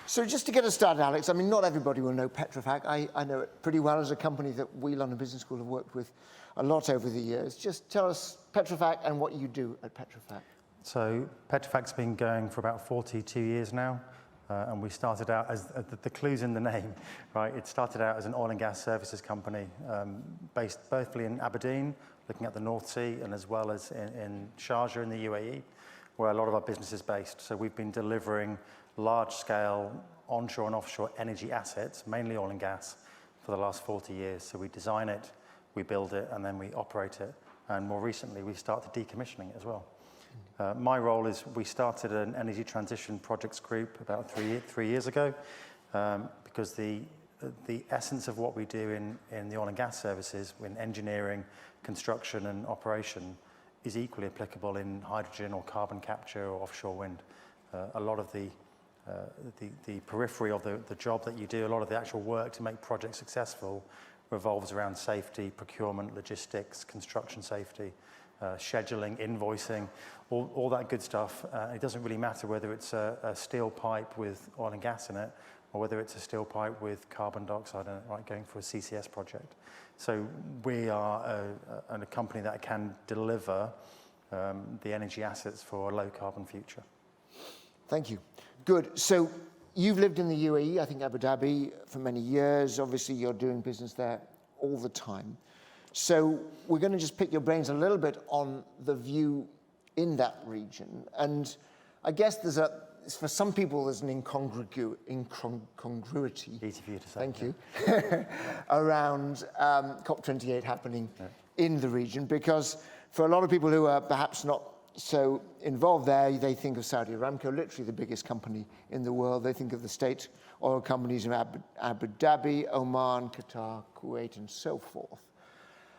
So just to get us started, Alex, I mean, not everybody will know Petrofac. I know it pretty well as a company that we, London Business School, have worked with a lot over the years. Just tell us Petrofac and what you do at Petrofac. So Petrofac's been going for about 42 years now, and we started out as, the clue's in the name, right? It started out as an oil and gas services company based bothly in Aberdeen, looking at the North Sea, and as well as in Sharjah in the UAE, where a lot of our business is based. So we've been delivering large-scale onshore and offshore energy assets, mainly oil and gas, for the last 40 years. So we design it, we build it, and then we operate it. And more recently, we started decommissioning it as well. My role is we started an energy transition projects group about three years ago because the essence of what we do in the oil and gas services, in engineering, construction, and operation, is equally applicable in hydrogen or carbon capture or offshore wind. A lot of the periphery of the job that you do, a lot of the actual work to make projects successful revolves around safety, procurement, logistics, construction safety, scheduling, invoicing, all that good stuff. It doesn't really matter whether it's a steel pipe with oil and gas in it or whether it's a steel pipe with carbon dioxide in it, right, going for a CCS project. So we are a company that can deliver the energy assets for a low carbon future. Thank you. Good. So you've lived in the UAE, I think Abu Dhabi, for many years. Obviously, you're doing business there all the time. So we're going to just pick your brains a little bit on the view in that region. And I guess for some people, there's an incongruity. Easy for you to say. Thank you. Around COP28 happening in the region, because for a lot of people who are perhaps not so involved there, they think of Saudi Aramco, literally the biggest company in the world. They think of the state oil companies in Abu Dhabi, Oman, Qatar, Kuwait, and so forth.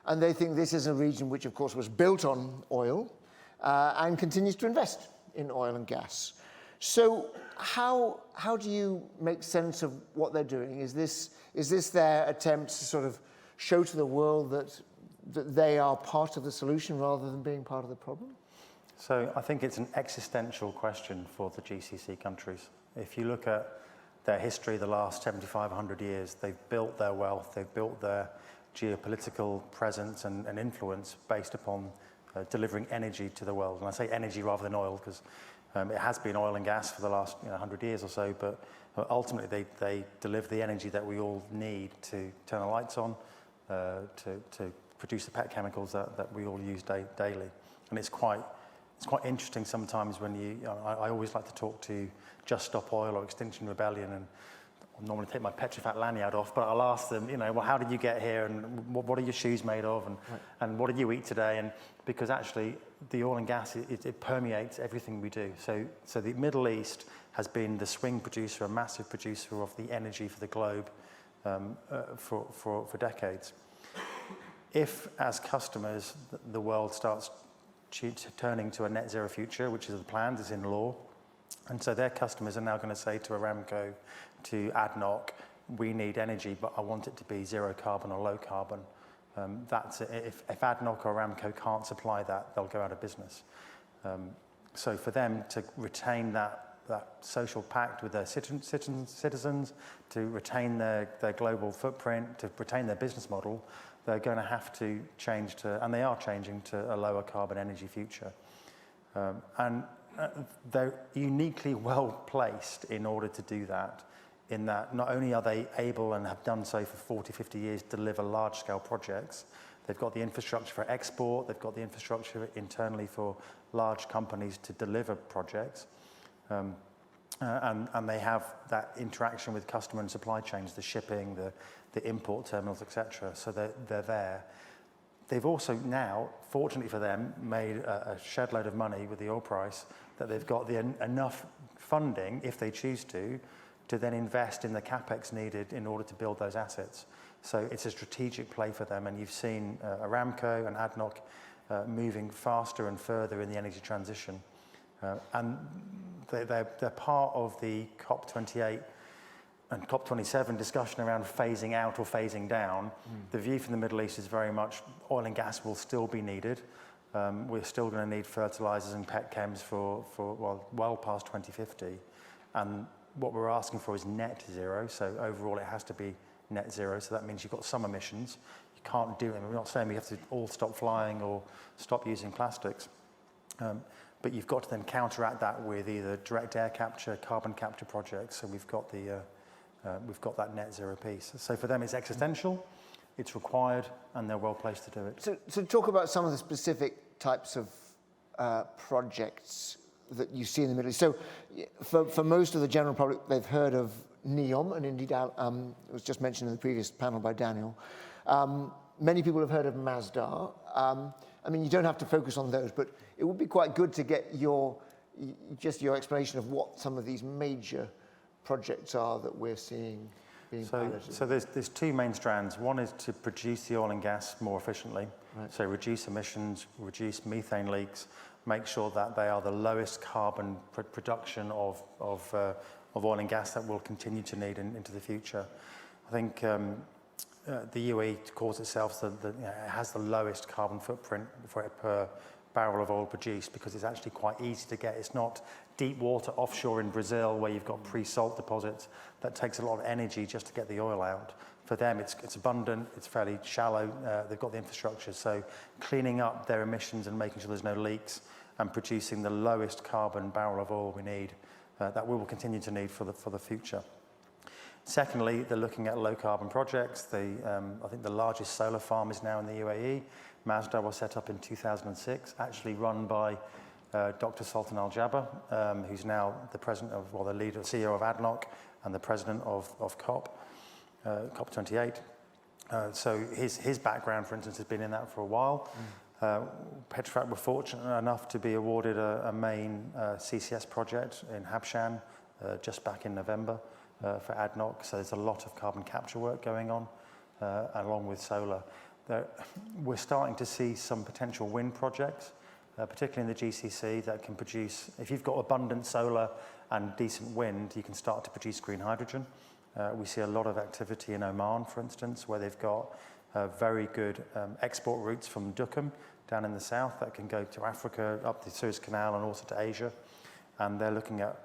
And they think this is a region which, of course, was built on oil and continues to invest in oil and gas. So how do you make sense of what they're doing? Is this their attempt to sort of show to the world that they are part of the solution rather than being part of the problem? So I think it's an existential question for the GCC countries. If you look at their history, the last 7,500 years, they've built their wealth, they've built their geopolitical presence and influence based upon delivering energy to the world. And I say energy rather than oil because it has been oil and gas for the last 100 years or so, but ultimately they deliver the energy that we all need to turn the lights on, to produce the pet chemicals that we all use daily. And it's quite interesting sometimes when I always like to talk to Just Stop Oil or Extinction Rebellion, and I'll normally take my Petrofac lanyard off, but I'll ask them, well, how did you get here, and what are your shoes made of, and what did you eat today? And because actually the oil and gas, it permeates everything we do. So the Middle East has been the swing producer, a massive producer of the energy for the globe for decades. If, as customers, the world starts turning to a net zero future, which is the plan, is in law, and so their customers are now going to say to Aramco, to ADNOC, we need energy, but I want it to be zero carbon or low carbon. If ADNOC or Aramco can't supply that, they'll go out of business. So for them to retain that social pact with their citizens, to retain their global footprint, to retain their business model, they're going to have to change to, and they are changing to, a lower carbon energy future. And they're uniquely well placed in order to do that, in that not only are they able and have done so for 40, 50 years to deliver large-scale projects, they've got the infrastructure for export, they've got the infrastructure internally for large companies to deliver projects, and they have that interaction with customer and supply chains, the shipping, the import terminals, etc. So they're there. They've also now, fortunately for them, made a shed load of money with the oil price that they've got enough funding, if they choose to then invest in the capex needed in order to build those assets. So it's a strategic play for them, and you've seen Aramco and ADNOC moving faster and further in the energy transition. And they're part of the COP28 and COP27 discussion around phasing out or phasing down. The view from the Middle East is very much oil and gas will still be needed. We're still going to need fertilizers and pet chems for well past 2050. And what we're asking for is net zero. So overall, it has to be net zero. So that means you've got some emissions. You can't do it. We're not saying we have to all stop flying or stop using plastics. But you've got to then counteract that with either direct air capture, carbon capture projects. So we've got that net zero piece. So for them, it's existential, it's required, and they're well placed to do it. So talk about some of the specific types of projects that you see in the Middle East. So for most of the general public, they've heard of NEOM, and indeed it was just mentioned in the previous panel by Daniel. Many people have heard of Masdar. I mean, you don't have to focus on those, but it would be quite good to get your explanation of what some of these major projects are that we're seeing being piloted. So there's two main strands. One is to produce the oil and gas more efficiently. Right. So reduce emissions, reduce methane leaks, make sure that they are the lowest carbon production of oil and gas that we'll continue to need into the future. I think the UAE calls itself it has the lowest carbon footprint per barrel of oil produced because it's actually quite easy to get. It's not deep water offshore in Brazil where you've got pre-salt deposits that takes a lot of energy just to get the oil out. For them, it's abundant, it's fairly shallow, they've got the infrastructure. So cleaning up their emissions and making sure there's no leaks and producing the lowest carbon barrel of oil we need, that we will continue to need for the future. Secondly, they're looking at low carbon projects. I think the largest solar farm is now in the UAE. Masdar was set up in 2006, actually run by Dr. Sultan Al Jaber, who's now the president the leader, CEO of ADNOC and the president of COP28. So his background, for instance, has been in that for a while. Petrofac were fortunate enough to be awarded a main CCS project in Habshan just back in November for ADNOC. So there's a lot of carbon capture work going on, along with solar. We're starting to see some potential wind projects, particularly in the GCC, that can produce, if you've got abundant solar and decent wind, you can start to produce green hydrogen. We see a lot of activity in Oman, for instance, where they've got very good export routes from Duqm down in the south that can go to Africa, up the Suez Canal, and also to Asia. And they're looking at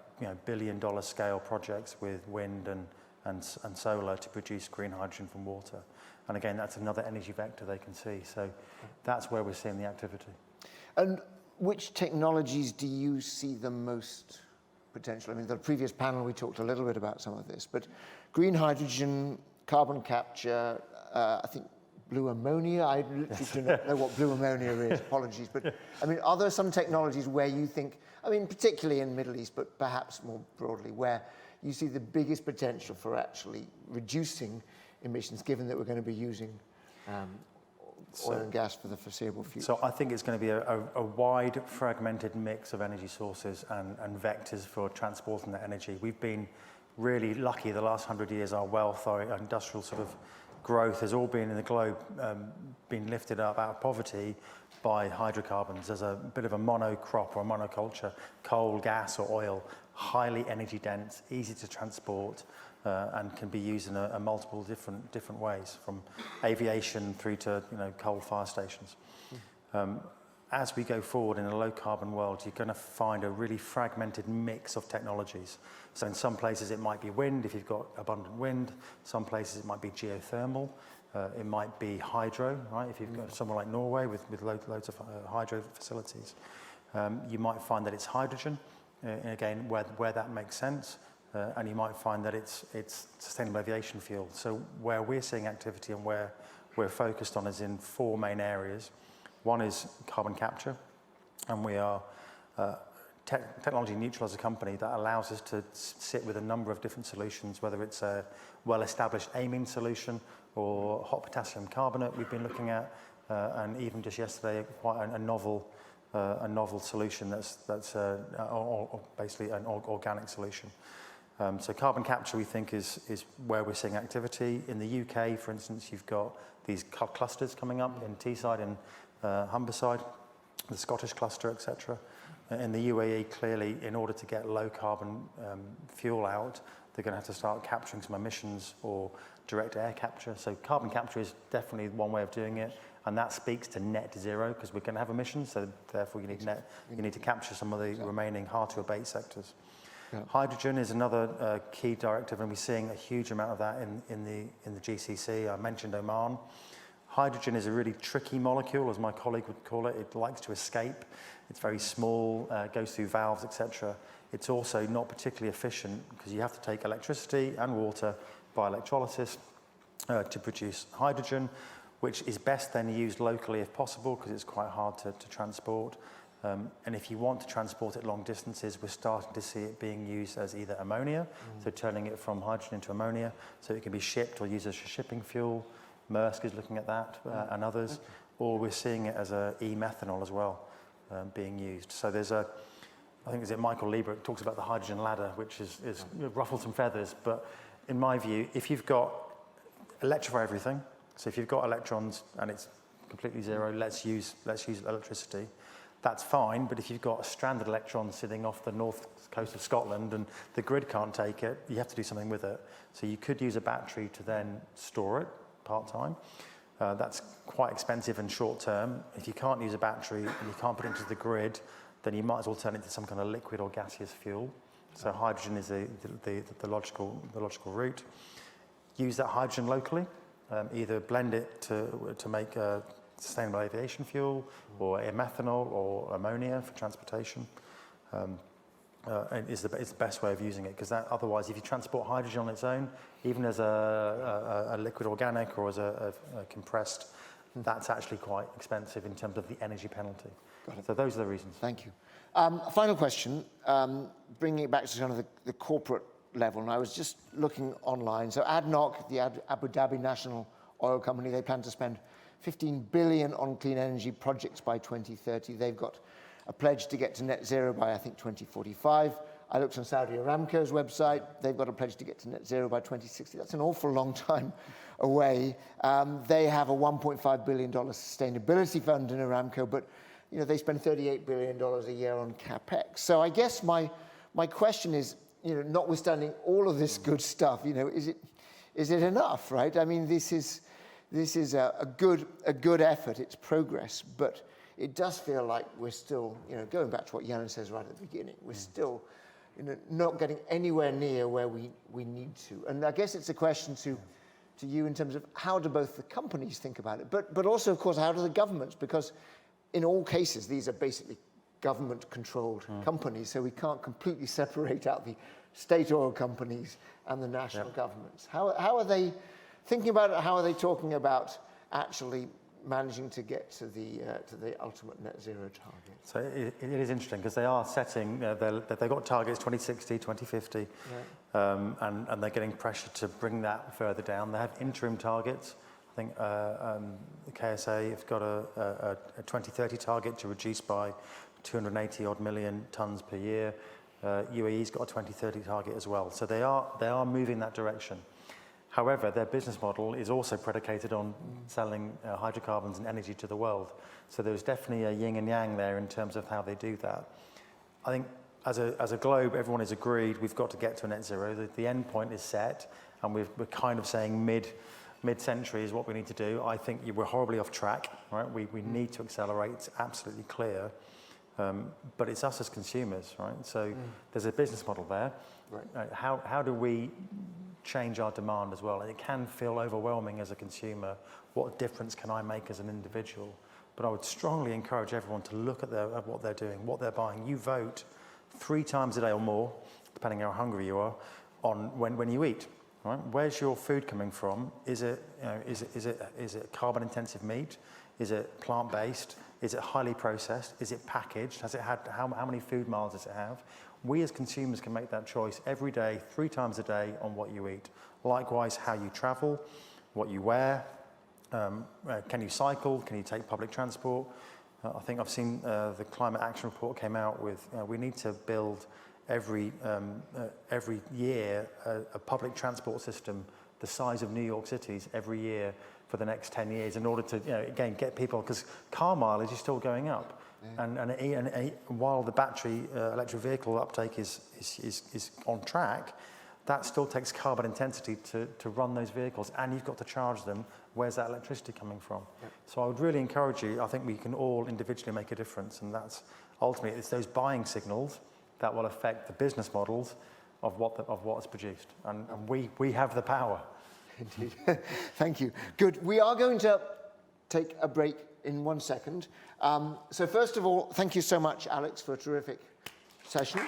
billion-dollar scale projects with wind and solar to produce green hydrogen from water. And again, that's another energy vector they can see. So that's where we're seeing the activity. And which technologies do you see the most potential? I mean, the previous panel, we talked a little bit about some of this, but green hydrogen, carbon capture, I think blue ammonia. I literally don't know what blue ammonia is, apologies. But I mean, are there some technologies where you think, I mean, particularly in the Middle East, but perhaps more broadly, where you see the biggest potential for actually reducing emissions, given that we're going to be using oil and gas for the foreseeable future? So I think it's going to be a wide, fragmented mix of energy sources and vectors for transporting that energy. We've been really lucky the last 100 years. Our wealth, our industrial sort of growth has all been in the globe, been lifted up out of poverty by hydrocarbons as a bit of a monocrop or a monoculture, coal, gas or oil, highly energy dense, easy to transport, and can be used in a multiple different ways, from aviation through to coal fire stations. As we go forward in a low carbon world, you're going to find a really fragmented mix of technologies. So in some places it might be wind if you've got abundant wind. Some places it might be geothermal. It might be hydro, right? If you've got somewhere like Norway with loads of hydro facilities. You might find that it's hydrogen, again, where that makes sense. And you might find that it's sustainable aviation fuel. So where we're seeing activity and where we're focused on is in four main areas. One is carbon capture, and we are technology neutral as a company that allows us to sit with a number of different solutions, whether it's a well-established amine solution or hot potassium carbonate we've been looking at, and even just yesterday, quite a novel solution that's basically an organic solution. So carbon capture, we think, is where we're seeing activity. In the UK, for instance, you've got these clusters coming up in Teesside and Humberside, the Scottish cluster, etc. In the UAE, clearly, in order to get low carbon fuel out, they're going to have to start capturing some emissions or direct air capture. So carbon capture is definitely one way of doing it, and that speaks to net zero because we're going to have emissions. So therefore, you need to capture some of the remaining hard to abate sectors. Hydrogen is another key directive, and we're seeing a huge amount of that in the GCC. I mentioned Oman. Hydrogen is a really tricky molecule, as my colleague would call it. It likes to escape. It's very small, goes through valves, etc. It's also not particularly efficient because you have to take electricity and water by electrolysis to produce hydrogen, which is best then used locally if possible because it's quite hard to transport. And if you want to transport it long distances, we're starting to see it being used as either ammonia, so turning it from hydrogen into ammonia, so it can be shipped or used as a shipping fuel. Maersk is looking at that and others, or we're seeing it as a e-methanol as well being used. So there's I think it's Michael Lieber talks about the hydrogen ladder, which is ruffled some feathers, but in my view, if you've got electrify everything, so if you've got electrons and it's completely zero, let's use electricity. That's fine, but if you've got a stranded electron sitting off the north coast of Scotland and the grid can't take it, you have to do something with it. So you could use a battery to then store it part-time. That's quite expensive and short-term. If you can't use a battery and you can't put it into the grid, then you might as well turn it to some kind of liquid or gaseous fuel. So hydrogen is the logical route. Use that hydrogen locally, either blend it to make sustainable aviation fuel or methanol or ammonia for transportation. And it's the best way of using it, because otherwise, if you transport hydrogen on its own, even as a liquid organic or as a compressed, that's actually quite expensive in terms of the energy penalty. So those are the reasons. Thank you. Final question, bringing it back to kind of the corporate level, and I was just looking online. So ADNOC, the Abu Dhabi National Oil Company, they plan to spend 15 billion on clean energy projects by 2030. They've got a pledge to get to net zero by, I think, 2045. I looked on Saudi Aramco's website. They've got a pledge to get to net zero by 2060. That's an awful long time away. They have a $1.5 billion sustainability fund in Aramco, but they spend $38 billion a year on CapEx. So I guess my question is, notwithstanding all of this good stuff, is it enough, right? I mean, this is a good effort. It's progress, but it does feel like we're still, going back to what Jan says right at the beginning, we're still, not getting anywhere near where we need to. And I guess it's a question to you in terms of how do both the companies think about it, but also, of course, how do the governments? Because in all cases, these are basically government-controlled companies, so we can't completely separate out the state oil companies and the national governments. How are they thinking about it? How are they talking about actually managing to get to the ultimate net zero target? So it is interesting because they are setting, they've got targets 2060, 2050, and they're getting pressure to bring that further down. They have interim targets. I think the KSA have got a 2030 target to reduce by 280 odd million tonnes per year. UAE's got a 2030 target as well. So they are moving that direction. However, their business model is also predicated on selling hydrocarbons and energy to the world. So there's definitely a yin and yang there in terms of how they do that. I think as a globe, everyone is agreed we've got to get to a net zero. The end point is set, and we're kind of saying mid-century is what we need to do. I think we're horribly off track, right? We need to accelerate, it's absolutely clear. But it's us as consumers, right? So there's a business model there. Right. How do we change our demand as well? And it can feel overwhelming as a consumer. What difference can I make as an individual? But I would strongly encourage everyone to look at what they're doing, what they're buying. You vote 3 times a day or more, depending how hungry you are, on when you eat. Right? Where's your food coming from? Is it carbon intensive meat? Is it plant-based? Is it highly processed? Is it packaged? Has it had how many food miles does it have? We as consumers can make that choice every day, 3 times a day, on what you eat. Likewise, how you travel, what you wear. Can you cycle? Can you take public transport? I think I've seen the climate action report came out with, we need to build every year a public transport system the size of New York City's every year for the next 10 years in order to, again, get people, because car mileage is still going up. Yeah. And while the battery electric vehicle uptake is on track, that still takes carbon intensity to run those vehicles, and you've got to charge them. Where's that electricity coming from? Yeah. So I would really encourage you. I think we can all individually make a difference, and that's ultimately, it's those buying signals that will affect the business models of what's produced. And we have the power. Indeed. Thank you. Good. We are going to take a break in 1 second. So first of all, thank you so much, Alex, for a terrific session.